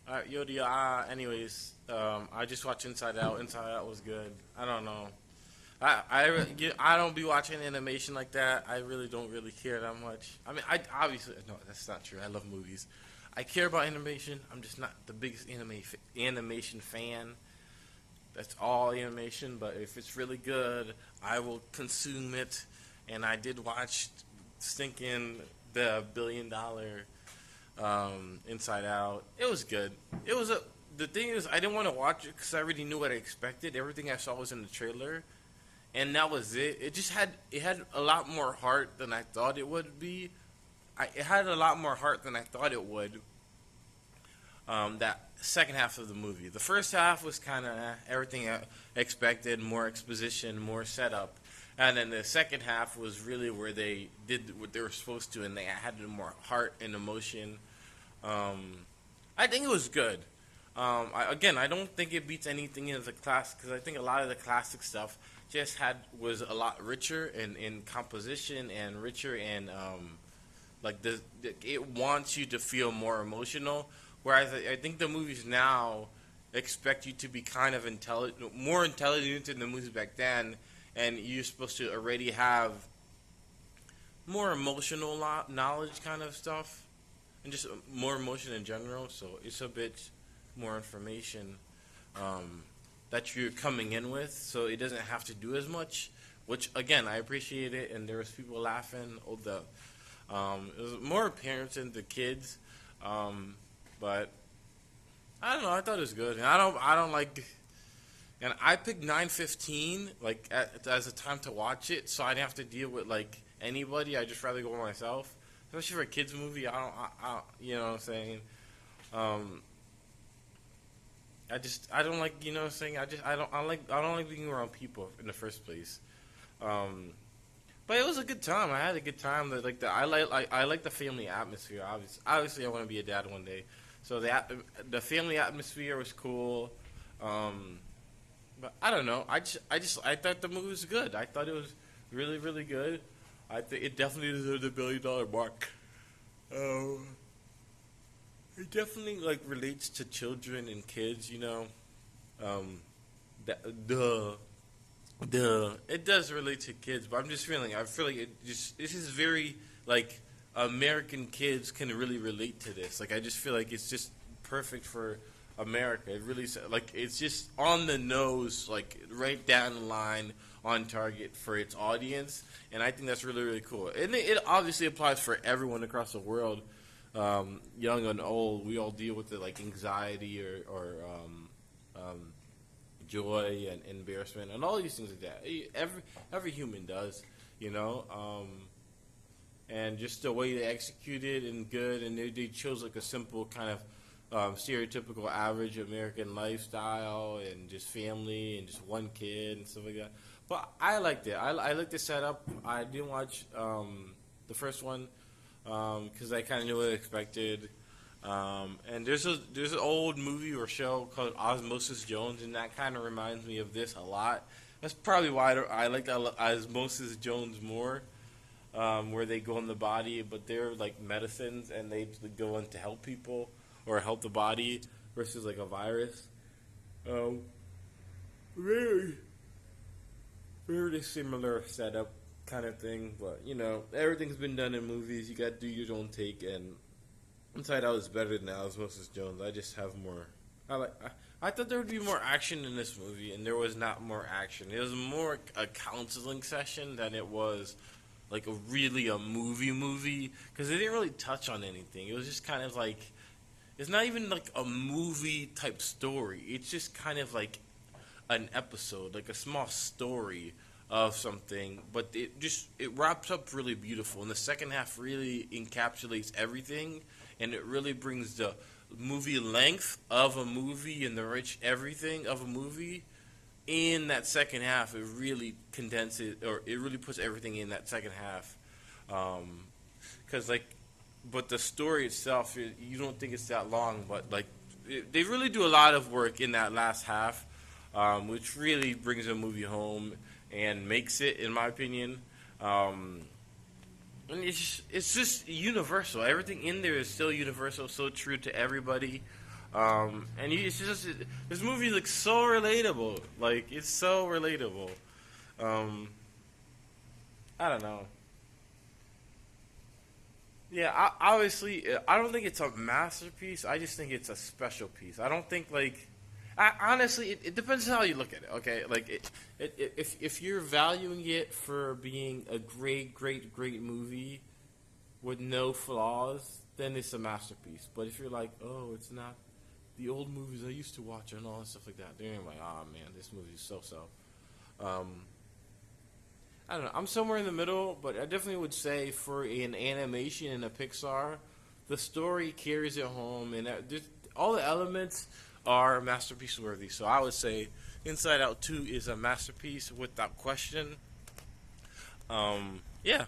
Yodi. I just watched Inside Out. Inside Out was good. I don't know. I don't be watching animation like that. I really don't really care that much. I mean, I obviously no, that's not true. I love movies. I care about animation. I'm just not the biggest animation fan. That's all animation. But if it's really good, I will consume it. And I did watch stinking the $1 billion Inside Out. It was good. It was a. The thing is, I didn't want to watch it because I already knew what I expected. Everything I saw was in the trailer, and that was it. It had a lot more heart than I thought it would be. It had a lot more heart than I thought it would. That second half of the movie. The first half was kind of everything I expected, more exposition, more setup. And then the second half was really where they did what they were supposed to, and they had more heart and emotion. I think it was good. I don't think it beats anything in the class because I think a lot of the classic stuff was a lot richer in composition and richer and like it wants you to feel more emotional. Whereas I think the movies now expect you to be kind of intelligent, more intelligent than the movies back then, and you're supposed to already have more emotional knowledge kind of stuff, and just more emotion in general. So it's a bit more information that you're coming in with, so it doesn't have to do as much. Which again, I appreciate it, and there was people laughing. It was more parents than the kids, but I don't know. I thought it was good. And I don't like. And I picked 9:15 as a time to watch it, so I didn't have to deal with like anybody. I just rather go by myself, especially for a kids movie. You know what I'm saying. I don't like, you know what I'm saying. I don't like being around people in the first place. But it was a good time. I had a good time. I like the family atmosphere. Obviously, I want to be a dad one day. So the family atmosphere was cool. But I don't know. I thought the movie was good. I thought it was really really good. I think it definitely deserved the $1 billion mark. It definitely like relates to children and kids. You know, um, that, it does relate to kids, but I feel like this is very like American kids can really relate to this. Like I just feel like it's just perfect for America. It really like it's just on the nose, like right down the line, on target for its audience, and I think that's really really cool. And it obviously applies for everyone across the world, young and old. We all deal with it, like anxiety or joy and embarrassment and all these things like that. Every human does, you know. And just the way they executed and good, and they chose like a simple kind of stereotypical average American lifestyle and just family and just one kid and stuff like that. But I liked it. I liked the setup. I didn't watch the first one because I kind of knew what I expected. And there's an old movie or show called Osmosis Jones, and that kind of reminds me of this a lot. That's probably why I like Osmosis Jones more, where they go in the body, but they're like medicines, and they go in to help people or help the body versus like a virus. Very, very similar setup kind of thing, but you know everything's been done in movies. You got to do your own take, and Inside Out is better than Osmosis Jones. I just have more. I thought there would be more action in this movie, and there was not more action. It was more a counseling session than it was like a movie because they didn't really touch on anything. It was just kind of like it's not even like a movie type story. It's just kind of like an episode, like a small story of something, but it wraps up really beautiful. And the second half really encapsulates everything, and it really brings the movie length of a movie and the rich everything of a movie in that second half. It really condenses, or it really puts everything in that second half. Because but the story itself, you don't think it's that long, but like they really do a lot of work in that last half, which really brings the movie home and makes it, in my opinion. And it's just universal. Everything in there is still universal, so true to everybody. And it's just this movie looks so relatable. Like it's so relatable. Um, I don't know. Yeah, obviously, I don't think it's a masterpiece. I just think it's a special piece. I don't think like, honestly, it depends on how you look at it. Okay, like if you're valuing it for being a great movie with no flaws, then it's a masterpiece. But if you're like, oh, it's not the old movies I used to watch and all that stuff like that, then you're like, oh man, this movie's so. Um, I don't know. I'm somewhere in the middle, but I definitely would say for an animation and a Pixar, the story carries it home, and all the elements are masterpiece worthy. So I would say Inside Out 2 is a masterpiece without question. Yeah.